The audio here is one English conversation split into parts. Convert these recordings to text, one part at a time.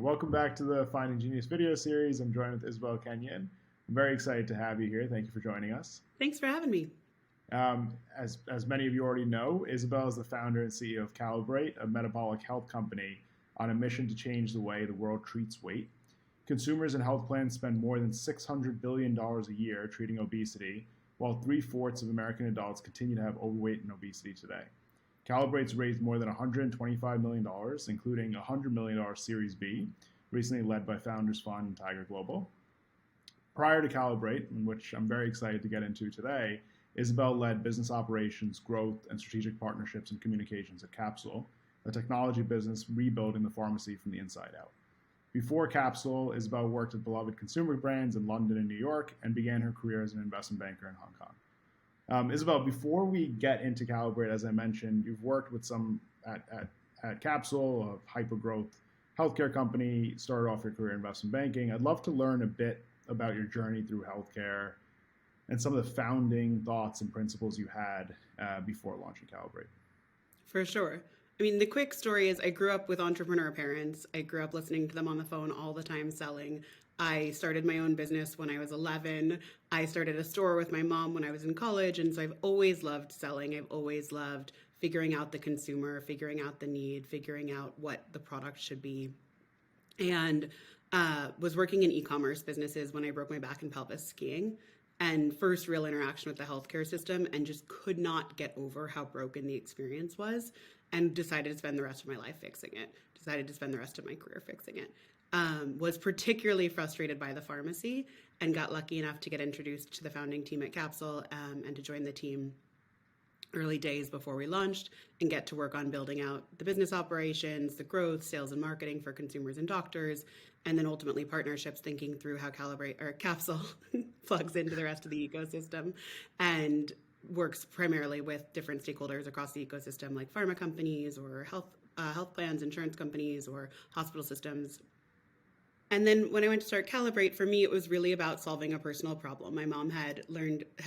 Welcome back to the Finding Genius video series. I'm joined with Isabelle Kenyon. I'm very excited to have you here. Thank you for joining us. Thanks for having me. As many of you already know, Isabelle is the founder and CEO of Calibrate, a metabolic health company on a mission to change the way the world treats weight. Consumers and health plans spend more than $600 billion a year treating obesity, while three-fourths of American adults continue to have overweight and obesity today. Calibrate's raised more than $125 million, including a $100 million Series B, recently led by Founders Fund and Tiger Global. Prior to Calibrate, which I'm very excited to get into today, Isabelle led business operations, growth, and strategic partnerships and communications at Capsule, a technology business rebuilding the pharmacy from the inside out. Before Capsule, Isabelle worked at beloved consumer brands in London and New York and began her career as an investment banker in Hong Kong. Isabelle, before we get into Calibrate, as I mentioned, you've worked with some at Capsule, a hyper-growth healthcare company, started off your career in investment banking. I'd love to learn a bit about your journey through healthcare and some of the founding thoughts and principles you had before launching Calibrate. For sure. I mean, the quick story is I grew up with entrepreneur parents. I grew up listening to them on the phone all the time selling. I started my own business when I was 11. I started a store with my mom when I was in college. And so I've always loved selling. I've always loved figuring out the consumer, figuring out the need, figuring out what the product should be. And was working in e-commerce businesses when I broke my back and pelvis skiing. And first real interaction with the healthcare system, and just could not get over how broken the experience was, and decided to spend the rest of my life fixing it, decided to spend the rest of my career fixing it. Was particularly frustrated by the pharmacy and got lucky enough to get introduced to the founding team at Capsule and to join the team early days before we launched and get to work on building out the business operations, the growth, sales and marketing for consumers and doctors, and then ultimately partnerships, thinking through how Calibrate or Capsule plugs into the rest of the ecosystem and works primarily with different stakeholders across the ecosystem, like pharma companies or health plans, insurance companies, or hospital systems. And then when I went to start Calibrate, for me, it was really about solving a personal problem. My mom had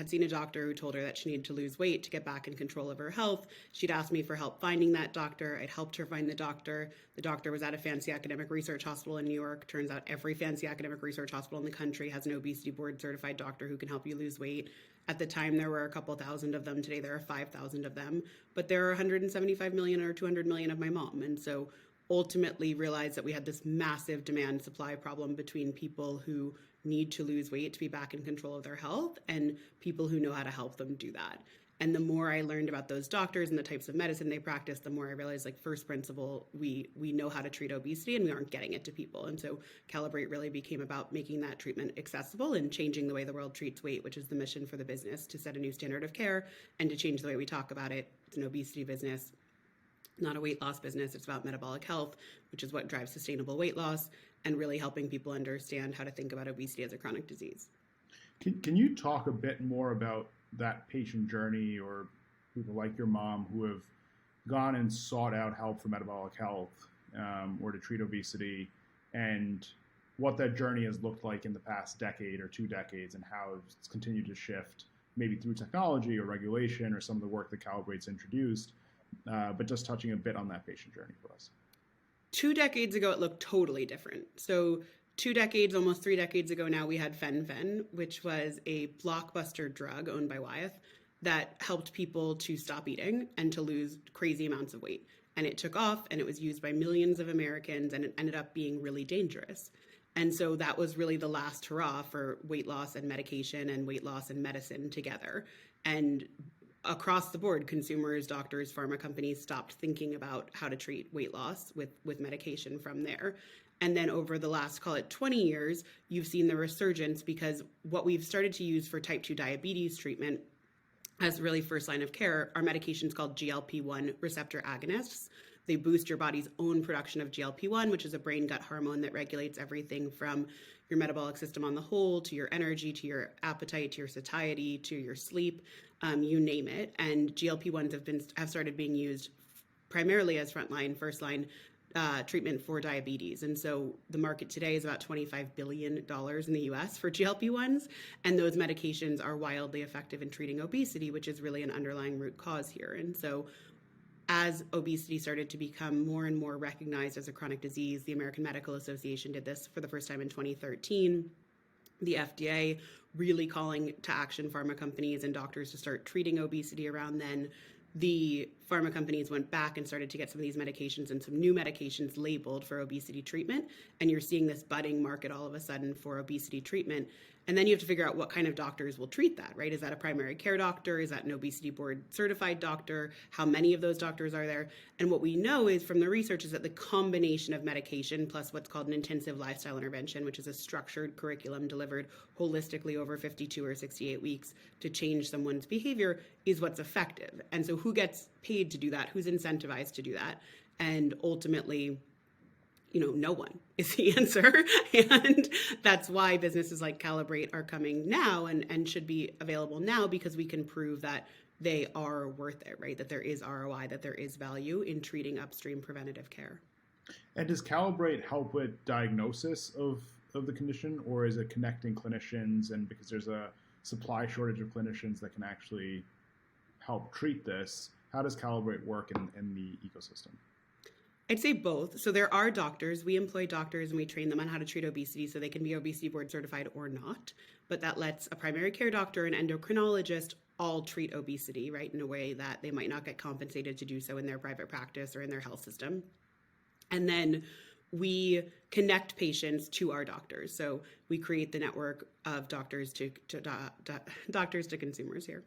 seen a doctor who told her that she needed to lose weight to get back in control of her health. She'd asked me for help finding that doctor. I'd helped her find the doctor. The doctor was at a fancy academic research hospital in New York. Turns out every fancy academic research hospital in the country has an obesity board certified doctor who can help you lose weight. At the time, there were a couple thousand of them. Today, there are 5,000 of them. But there are 175 million or 200 million of my mom. And so ultimately realized that we had this massive demand supply problem between people who need to lose weight to be back in control of their health and people who know how to help them do that. And the more I learned about those doctors and the types of medicine they practice, the more I realized, like, first principle, we know how to treat obesity and we aren't getting it to people. And so Calibrate really became about making that treatment accessible and changing the way the world treats weight, which is the mission for the business, to set a new standard of care and to change the way we talk about it. It's an obesity business, not a weight loss business. It's about metabolic health, which is what drives sustainable weight loss, and really helping people understand how to think about obesity as a chronic disease. Can you talk a bit more about that patient journey, or people like your mom who have gone and sought out help for metabolic health or to treat obesity, and what that journey has looked like in the past decade or 2 decades, and how it's continued to shift, maybe through technology or regulation or some of the work that Calibrate's introduced? But just touching a bit on that patient journey for us. 2 decades ago, it looked totally different. So 2 decades, almost 3 decades ago now, we had Fen-Phen, which was a blockbuster drug owned by Wyeth that helped people to stop eating and to lose crazy amounts of weight. And it took off, and it was used by millions of Americans, and it ended up being really dangerous. And so that was really the last hurrah for weight loss and medication, and weight loss and medicine together. And across the board, consumers, doctors, pharma companies stopped thinking about how to treat weight loss with medication from there. And then over the last, call it 20 years, you've seen the resurgence, because what we've started to use for type 2 diabetes treatment as really first line of care are medications called GLP-1 receptor agonists. They boost your body's own production of GLP-1, which is a brain-gut hormone that regulates everything from your metabolic system on the whole, to your energy, to your appetite, to your satiety, to your sleep, you name it. And GLP-1s have started being used primarily as frontline, first-line treatment for diabetes. And so the market today is about $25 billion in the US for GLP-1s. And those medications are wildly effective in treating obesity, which is really an underlying root cause here. And so as obesity started to become more and more recognized as a chronic disease, the American Medical Association did this for the first time in 2013. The FDA really calling to action pharma companies and doctors to start treating obesity around then. The pharma companies went back and started to get some of these medications and some new medications labeled for obesity treatment. And you're seeing this budding market all of a sudden for obesity treatment. And then you have to figure out what kind of doctors will treat that, right? Is that a primary care doctor? Is that an obesity board certified doctor? How many of those doctors are there? And what we know is from the research is that the combination of medication plus what's called an intensive lifestyle intervention, which is a structured curriculum delivered holistically over 52 or 68 weeks to change someone's behavior, is what's effective. And so who gets paid to do that? Who's incentivized to do that? And ultimately, no one is the answer. And that's why businesses like Calibrate are coming now and should be available now, because we can prove that they are worth it, right? That there is ROI, that there is value in treating upstream preventative care. And does Calibrate help with diagnosis of the condition, or is it connecting clinicians? And because there's a supply shortage of clinicians that can actually help treat this, how does Calibrate work in the ecosystem? I'd say both. So there are doctors. We employ doctors and we train them on how to treat obesity so they can be obesity board certified or not. But that lets a primary care doctor and endocrinologist all treat obesity, right, in a way that they might not get compensated to do so in their private practice or in their health system. And then we connect patients to our doctors. So we create the network of doctors to consumers here.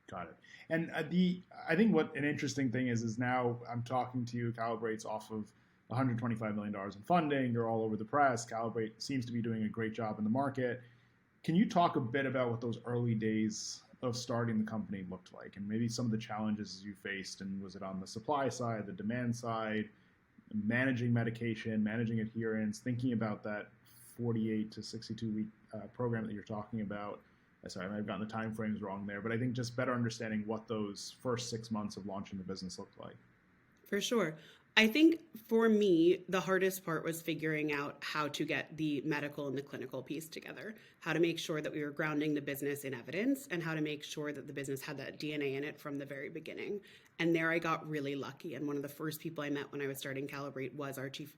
Got it. And I think what an interesting thing is now I'm talking to you. Calibrate's off of $125 million in funding. You're all over the press. Calibrate seems to be doing a great job in the market. Can you talk a bit about what those early days of starting the company looked like, and maybe some of the challenges you faced? And was it on the supply side, the demand side, managing medication, managing adherence, thinking about that 48 to 62 week program that you're talking about? Sorry, I might have gotten the time frames wrong there, but I think just better understanding what those first 6 months of launching the business looked like. For sure. I think for me, the hardest part was figuring out how to get the medical and the clinical piece together, how to make sure that we were grounding the business in evidence, and how to make sure that the business had that DNA in it from the very beginning. And there I got really lucky. And one of the first people I met when I was starting Calibrate was our chief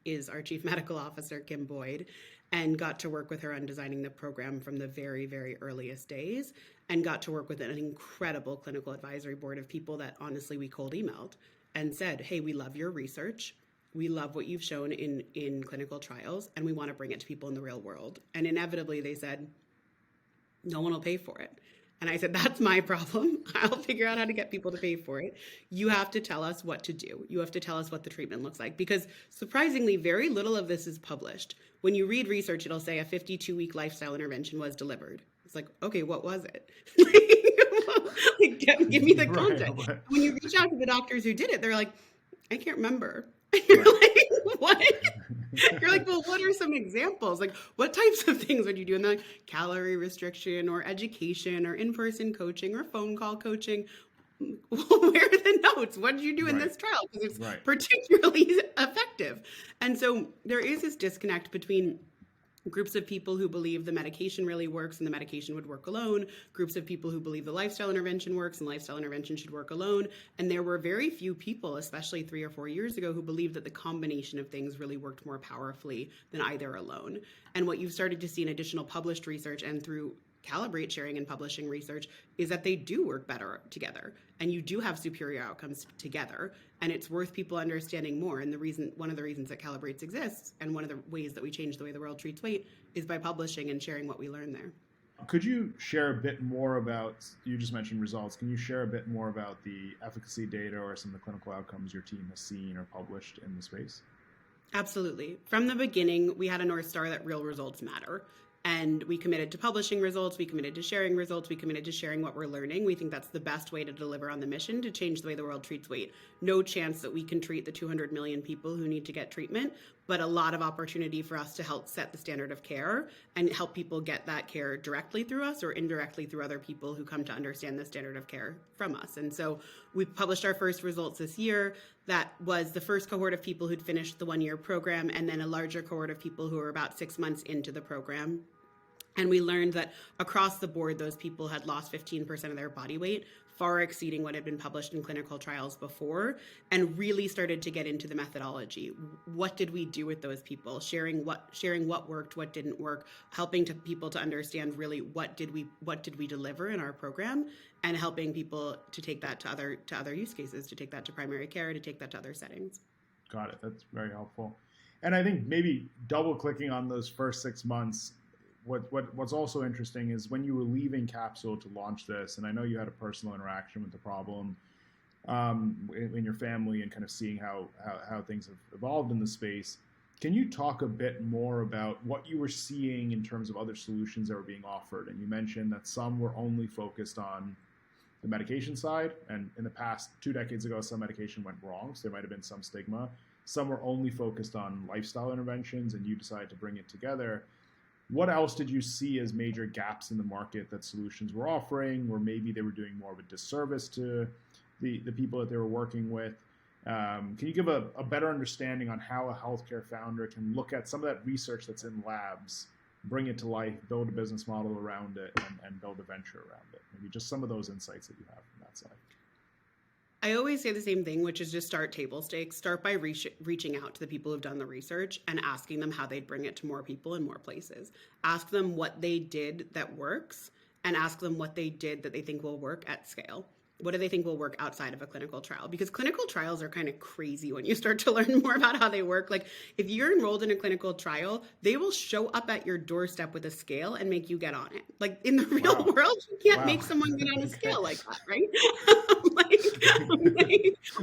medical officer, Kim Boyd, and got to work with her on designing the program from the very, very earliest days, and got to work with an incredible clinical advisory board of people that honestly we cold emailed and said, hey, we love your research. We love what you've shown in clinical trials, and we want to bring it to people in the real world. And inevitably they said, no one will pay for it. And I said, that's my problem. I'll figure out how to get people to pay for it. You have to tell us what to do. You have to tell us what the treatment looks like, because surprisingly, very little of this is published. When you read research, it'll say a 52-week lifestyle intervention was delivered. It's like, okay, what was it? Give me the context. Right. When you reach out to the doctors who did it, they're like, I can't remember. You're like, what? You're like, well, what are some examples? Like, what types of things would you do? And they're like, calorie restriction or education or in-person coaching or phone call coaching. Where are the notes? What did you do in this trial? Because it's particularly effective. And so there is this disconnect between groups of people who believe the medication really works and the medication would work alone, groups of people who believe the lifestyle intervention works and lifestyle intervention should work alone. And there were very few people, especially 3 or 4 years ago, who believed that the combination of things really worked more powerfully than either alone. And what you've started to see in additional published research and through Calibrate sharing and publishing research is that they do work better together, and you do have superior outcomes together, and it's worth people understanding more. And one of the reasons that Calibrate exists, and one of the ways that we change the way the world treats weight, is by publishing and sharing what we learn there. Could you share a bit more about, you just mentioned results, can you share a bit more about the efficacy data or some of the clinical outcomes your team has seen or published in the space? Absolutely. From the beginning, we had a North Star that real results matter. And we committed to publishing results, we committed to sharing results, we committed to sharing what we're learning. We think that's the best way to deliver on the mission to change the way the world treats weight. No chance that we can treat the 200 million people who need to get treatment, but a lot of opportunity for us to help set the standard of care and help people get that care directly through us or indirectly through other people who come to understand the standard of care from us. And so we published our first results this year. That was the first cohort of people who'd finished the 1-year program, and then a larger cohort of people who were about 6 months into the program. And we learned that across the board, those people had lost 15% of their body weight, far exceeding what had been published in clinical trials before, and really started to get into the methodology. What did we do with those people? Sharing what worked, what didn't work, helping people to understand really what did we deliver in our program, and helping people to take that to other use cases, to take that to primary care, to take that to other settings. Got it. That's very helpful. And I think maybe double clicking on those first 6 months, what's also interesting is when you were leaving Capsule to launch this, and I know you had a personal interaction with the problem in your family and kind of seeing how things have evolved in the space. Can you talk a bit more about what you were seeing in terms of other solutions that were being offered? And you mentioned that some were only focused on the medication side, and in the past 2 decades ago, some medication went wrong, so there might have been some stigma. Some were only focused on lifestyle interventions, and you decided to bring it together. What else did you see as major gaps in the market that solutions were offering, or maybe they were doing more of a disservice to the people that they were working with? Can you give a better understanding on how a healthcare founder can look at some of that research that's in labs, bring it to life, build a business model around it, and build a venture around it? Maybe just some of those insights that you have from that side. I always say the same thing, which is just start table stakes. Start by reaching out to the people who've done the research and asking them how they'd bring it to more people in more places. Ask them what they did that works, and ask them what they did that they think will work at scale. What do they think will work outside of a clinical trial? Because clinical trials are kind of crazy when you start to learn more about how they work. Like if you're enrolled in a clinical trial, they will show up at your doorstep with a scale and make you get on it. Like in the real world, you can't make someone get on a scale like that, right?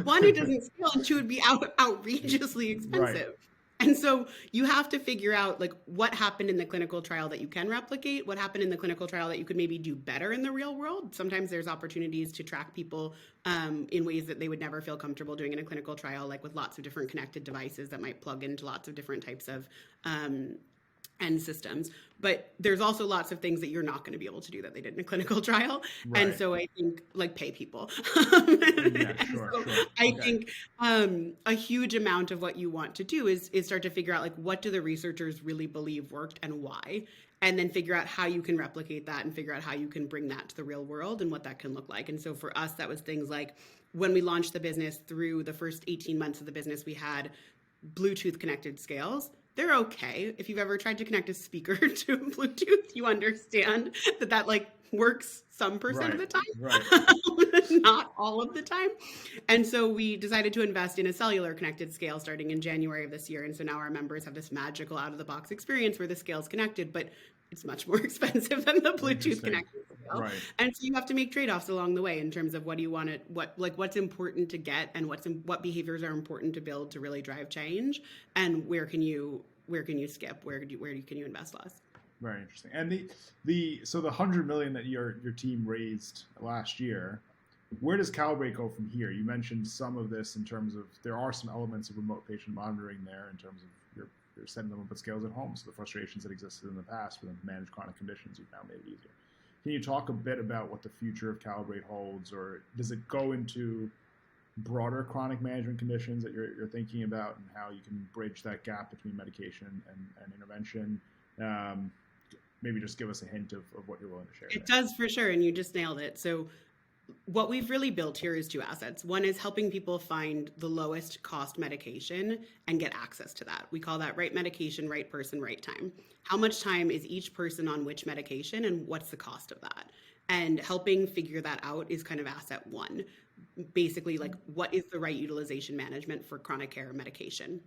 One, it doesn't scale, and two, would be outrageously expensive. Right. And so you have to figure out like what happened in the clinical trial that you can replicate, what happened in the clinical trial that you could maybe do better in the real world. Sometimes there's opportunities to track people in ways that they would never feel comfortable doing in a clinical trial, like with lots of different connected devices that might plug into lots of different types of end systems. But there's also lots of things that you're not going to be able to do that they did in a clinical trial. Right. And so I think like pay people. I think a huge amount of what you want to do is start to figure out like what do the researchers really believe worked and why, and then figure out how you can replicate that and figure out how you can bring that to the real world and what that can look like. And so for us, that was things like when we launched the business, through the first 18 months of the business, we had Bluetooth connected scales. They're okay. If you've ever tried to connect a speaker to Bluetooth, you understand that like works some percent of the time, not all of the time. And so we decided to invest in a cellular connected scale starting in January of this year. And so now our members have this magical out of the box experience where the scale's connected, but it's much more expensive than the Bluetooth connected scale. Right. And so you have to make trade-offs along the way in terms of what do you want to, what's important to get, and what behaviors are important to build to really drive change, and where can you skip, where can you invest less. Very interesting. And so the $100 million that your team raised last year, where does Calibrate go from here? You mentioned some of this in terms of there are some elements of remote patient monitoring there in terms of you're setting them up at scales at home. So the frustrations that existed in the past for them to manage chronic conditions, you've now made it easier. Can you talk a bit about what the future of Calibrate holds, or does it go into broader chronic management conditions that you're thinking about, and how you can bridge that gap between medication and intervention? Maybe just give us a hint of what you're willing to share. It does for sure, and you just nailed it. So what we've really built here is two assets. One is helping people find the lowest cost medication and get access to that. We call that right medication, right person, right time. How much time is each person on which medication, and what's the cost of that? And helping figure that out is kind of asset one. Basically, like what is the right utilization management for chronic care medication?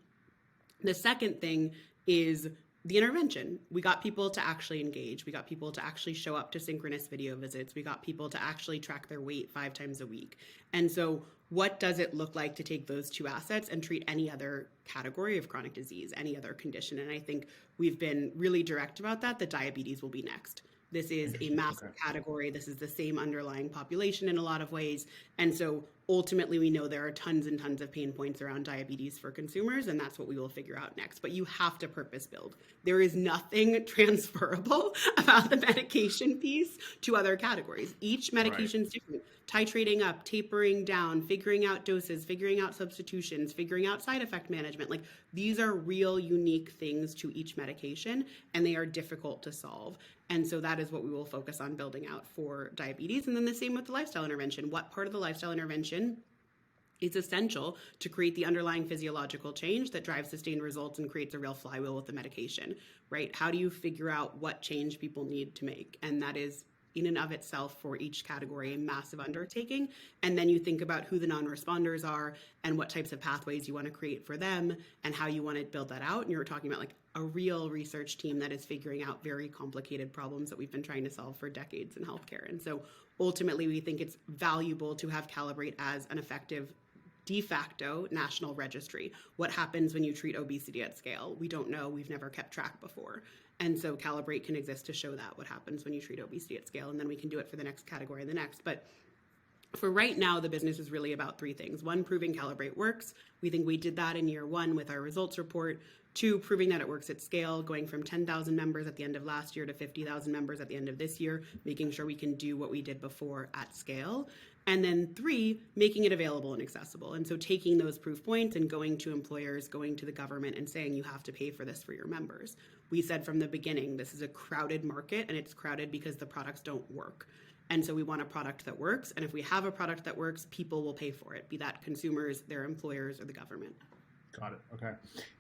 The second thing is the intervention. We got people to actually engage. We got people to actually show up to synchronous video visits. We got people to actually track their weight 5 times a week. And so what does it look like to take those two assets and treat any other category of chronic disease, any other condition? And I think we've been really direct about that diabetes will be next. This is a massive category. This is the same underlying population in a lot of ways. And so ultimately, we know there are tons and tons of pain points around diabetes for consumers, and that's what we will figure out next. But you have to purpose build. There is nothing transferable about the medication piece to other categories. Each medication is different. Titrating up, tapering down, figuring out doses, figuring out substitutions, figuring out side effect management. Like, these are real unique things to each medication, and they are difficult to solve. And so that is what we will focus on building out for diabetes. And then the same with the lifestyle intervention. What part of the lifestyle intervention is essential to create the underlying physiological change that drives sustained results and creates a real flywheel with the medication, right? How do you figure out what change people need to make? And that is, in and of itself, for each category, a massive undertaking. And then you think about who the non-responders are and what types of pathways you want to create for them and how you want to build that out. And you were talking about like a real research team that is figuring out very complicated problems that we've been trying to solve for decades in healthcare. And so ultimately, we think it's valuable to have Calibrate as an effective de facto national registry. What happens when you treat obesity at scale? We don't know. We've never kept track before. And so Calibrate can exist to show that, what happens when you treat obesity at scale. And then we can do it for the next category and the next. But for right now, the business is really about three things. One, proving Calibrate works. We think we did that in year one with our results report. Two, proving that it works at scale, going from 10,000 members at the end of last year to 50,000 members at the end of this year, making sure we can do what we did before at scale. And then three, making it available and accessible. And so taking those proof points and going to employers, going to the government and saying you have to pay for this for your members. We said from the beginning, this is a crowded market, and it's crowded because the products don't work. And so we want a product that works. And if we have a product that works, people will pay for it, be that consumers, their employers, or the government. Got it. Okay.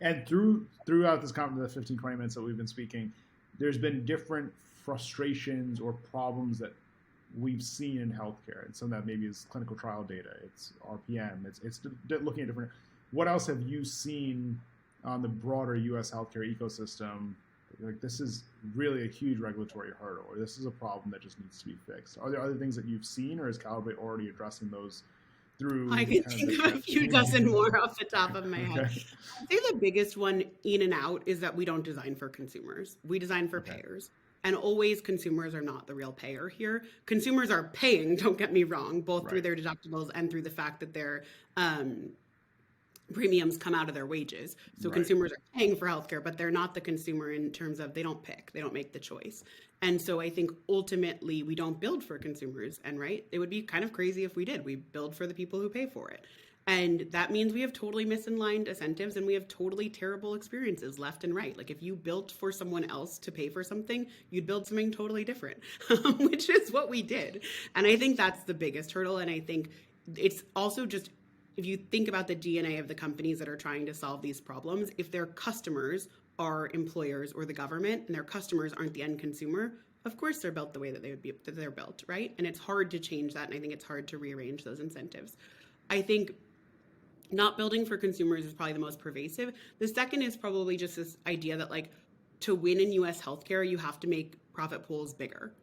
And throughout this conference, the 15, 20 minutes that we've been speaking, there's been different frustrations or problems that we've seen in healthcare. And some of that maybe is clinical trial data, it's RPM, it's looking at different. What else have you seen on the broader U.S. healthcare ecosystem? Like, this is really a huge regulatory hurdle, or this is a problem that just needs to be fixed. Are there other things that you've seen, or is Calibrate already addressing those through? I can think of a few dozen more off the top of my head. Okay. I think the biggest one in and out is that we don't design for consumers. We design for payers. And always, consumers are not the real payer here. Consumers are paying, don't get me wrong, both through their deductibles and through the fact that their premiums come out of their wages. So consumers are paying for healthcare, but they're not the consumer in terms of they don't pick, they don't make the choice. And so I think ultimately we don't build for consumers. And it would be kind of crazy if we did. We build for the people who pay for it. And that means we have totally misaligned incentives and we have totally terrible experiences left and right. Like, if you built for someone else to pay for something, you'd build something totally different, which is what we did. And I think that's the biggest hurdle. And I think it's also just, if you think about the DNA of the companies that are trying to solve these problems, if their customers are employers or the government and their customers aren't the end consumer, of course they're built the way that they're built, right? And it's hard to change that. And I think it's hard to rearrange those incentives. I think not building for consumers is probably the most pervasive. The second is probably just this idea that, like, to win in US healthcare, you have to make profit pools bigger,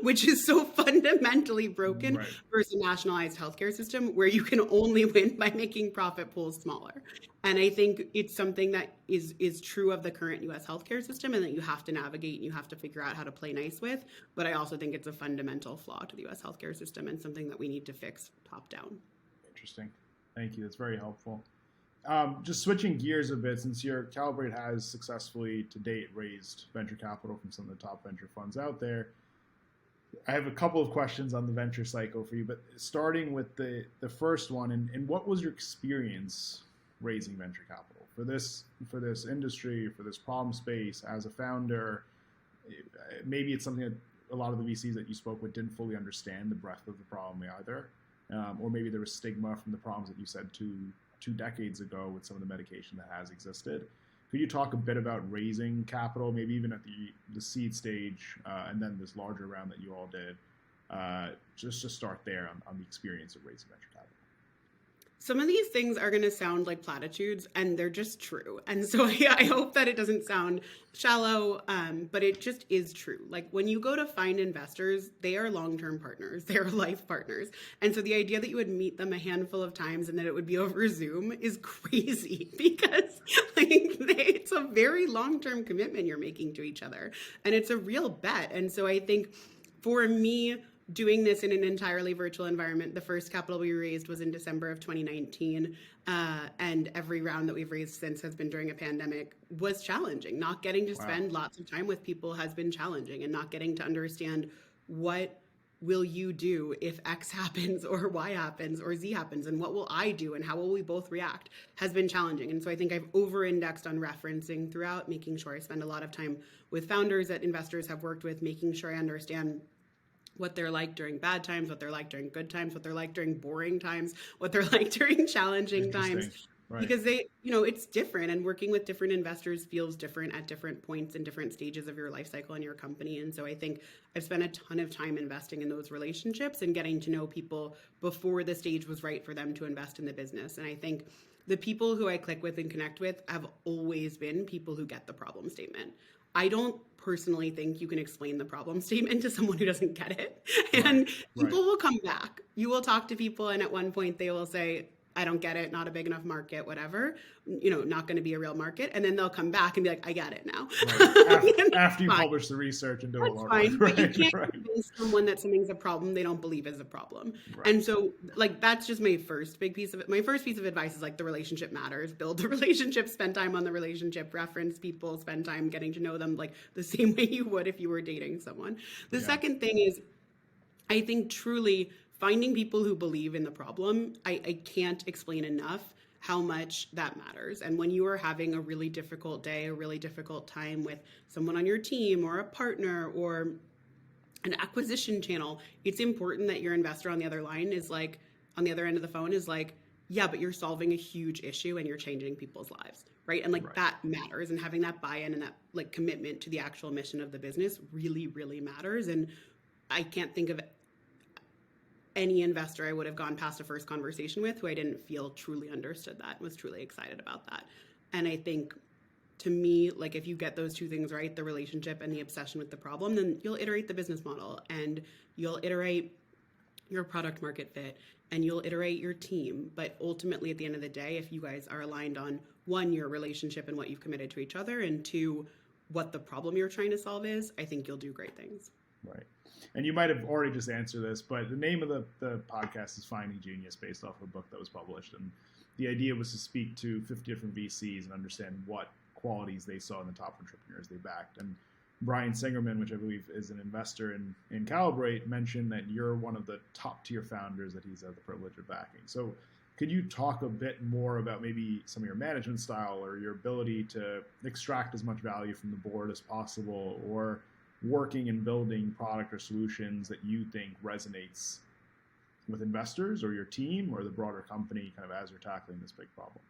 which is so fundamentally broken versus a nationalized healthcare system where you can only win by making profit pools smaller. And I think it's something that is true of the current US healthcare system and that you have to navigate and you have to figure out how to play nice with. But I also think it's a fundamental flaw to the US healthcare system and something that we need to fix top down. Interesting. Thank you. That's very helpful. Just switching gears a bit, since your Calibrate has successfully to date raised venture capital from some of the top venture funds out there, I have a couple of questions on the venture cycle for you, but starting with the first one, and what was your experience raising venture capital for this industry, for this problem space as a founder? Maybe it's something that a lot of the VCs that you spoke with didn't fully understand the breadth of the problem either. Or maybe there was stigma from the problems that you said two decades ago with some of the medication that has existed. Could you talk a bit about raising capital, maybe even at the seed stage, and then this larger round that you all did? Just to start there on the experience of raising venture capital. Some of these things are going to sound like platitudes, and they're just true. And so I hope that it doesn't sound shallow, but it just is true. Like, when you go to find investors, they are long-term partners. They're life partners. And so the idea that you would meet them a handful of times and that it would be over Zoom is crazy because, like, it's a very long-term commitment you're making to each other. And it's a real bet. And so I think for me, doing this in an entirely virtual environment. The first capital we raised was in December of 2019. And every round that we've raised since has been during a pandemic was challenging. Not getting to spend lots of time with people has been challenging, and not getting to understand what will you do if X happens or Y happens or Z happens, and what will I do and how will we both react has been challenging. And so I think I've over-indexed on referencing throughout, making sure I spend a lot of time with founders that investors have worked with, making sure I understand what they're like during bad times, what they're like during good times, what they're like during boring times, what they're like during challenging times. Right. Because it's different, and working with different investors feels different at different points and different stages of your life cycle and your company. And so I think I've spent a ton of time investing in those relationships and getting to know people before the stage was right for them to invest in the business. And I think the people who I click with and connect with have always been people who get the problem statement. I don't personally think you can explain the problem statement to someone who doesn't get it. And people will come back. You will talk to people, and at one point they will say, I don't get it, not a big enough market, whatever, not going to be a real market. And then they'll come back and be like, I get it now. Right. After you publish the research and do all that. Fine, but you can't convince someone that something's a problem they don't believe is a problem. Right. And so that's just my first big piece of it. My first piece of advice is the relationship matters. Build the relationship, spend time on the relationship, reference people, spend time getting to know them the same way you would if you were dating someone. The second thing is, I think truly finding people who believe in the problem. I can't explain enough how much that matters. And when you are having a really difficult day, a really difficult time with someone on your team or a partner or an acquisition channel, it's important that your investor on the other line is on the other end of the phone is yeah, but you're solving a huge issue and you're changing people's lives, right? And that matters, and having that buy-in and that commitment to the actual mission of the business really, really matters. And I can't think of any investor I would have gone past a first conversation with who I didn't feel truly understood that, was truly excited about that. And I think, to me, if you get those two things right, the relationship and the obsession with the problem, then you'll iterate the business model, and you'll iterate your product market fit, and you'll iterate your team. But ultimately, at the end of the day, if you guys are aligned on, one, your relationship and what you've committed to each other, and two, what the problem you're trying to solve is, I think you'll do great things. Right. And you might have already just answered this, but the name of the podcast is Finding Genius, based off of a book that was published. And the idea was to speak to 50 different VCs and understand what qualities they saw in the top entrepreneurs they backed. And Brian Singerman, which I believe is an investor in Calibrate, mentioned that you're one of the top tier founders that he's had the privilege of backing. So could you talk a bit more about maybe some of your management style or your ability to extract as much value from the board as possible, or working and building product or solutions that you think resonates with investors or your team or the broader company as you're tackling this big problem?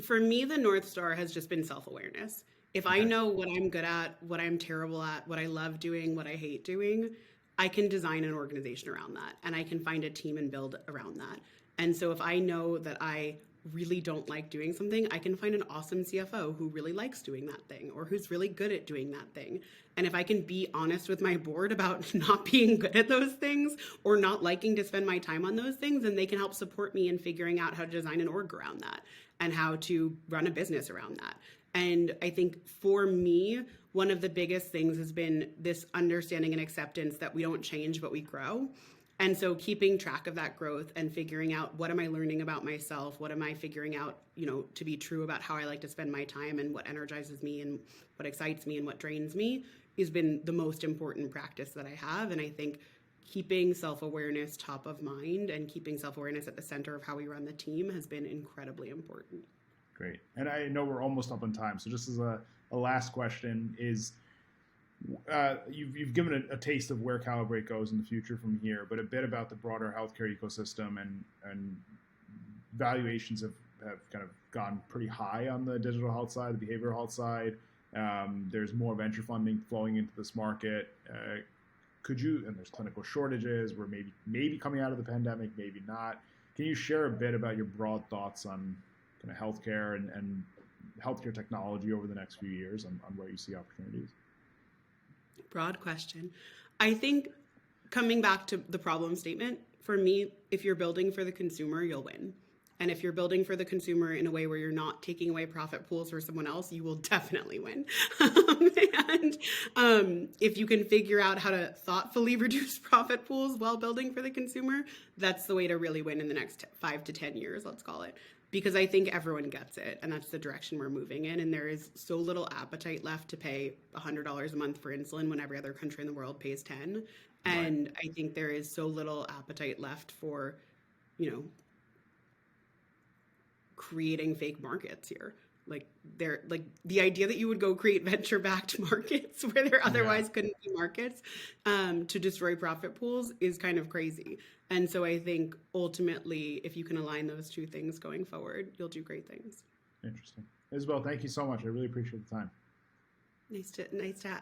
For me, the North Star has just been self-awareness. If I know what I'm good at, what I'm terrible at, what I love doing, what I hate doing, I can design an organization around that, and I can find a team and build around that. And so if I know that I really don't like doing something, I can find an awesome CFO who really likes doing that thing, or who's really good at doing that thing. And if I can be honest with my board about not being good at those things or not liking to spend my time on those things, then they can help support me in figuring out how to design an org around that and how to run a business around that. And I think for me, one of the biggest things has been this understanding and acceptance that we don't change, but we grow. And so keeping track of that growth and figuring out, what am I learning about myself? What am I figuring out, to be true about how I like to spend my time, and what energizes me and what excites me and what drains me, has been the most important practice that I have. And I think keeping self-awareness top of mind and keeping self-awareness at the center of how we run the team has been incredibly important. Great. And I know we're almost up on time. So just as a last question is, you've given a taste of where Calibrate goes in the future from here, but a bit about the broader healthcare ecosystem, and valuations have kind of gone pretty high on the digital health side, the behavioral health side. There's more venture funding flowing into this market. And there's clinical shortages. We're maybe coming out of the pandemic, maybe not. Can you share a bit about your broad thoughts on kind of healthcare and healthcare technology over the next few years, on where you see opportunities? Broad question. I think, coming back to the problem statement, for me, if you're building for the consumer, you'll win. And if you're building for the consumer in a way where you're not taking away profit pools for someone else, you will definitely win. If you can figure out how to thoughtfully reduce profit pools while building for the consumer, that's the way to really win in the next 5 to 10 years, let's call it. Because I think everyone gets it, and that's the direction we're moving in. And there is so little appetite left to pay $100 a month for insulin when every other country in the world pays 10. And right. I think there is so little appetite left for, creating fake markets here. Like the idea that you would go create venture-backed markets where there otherwise couldn't be markets to destroy profit pools is kind of crazy. And so I think ultimately, if you can align those two things going forward, you'll do great things. Interesting. Isabelle, thank you so much. I really appreciate the time. Nice to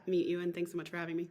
meet you, and thanks so much for having me.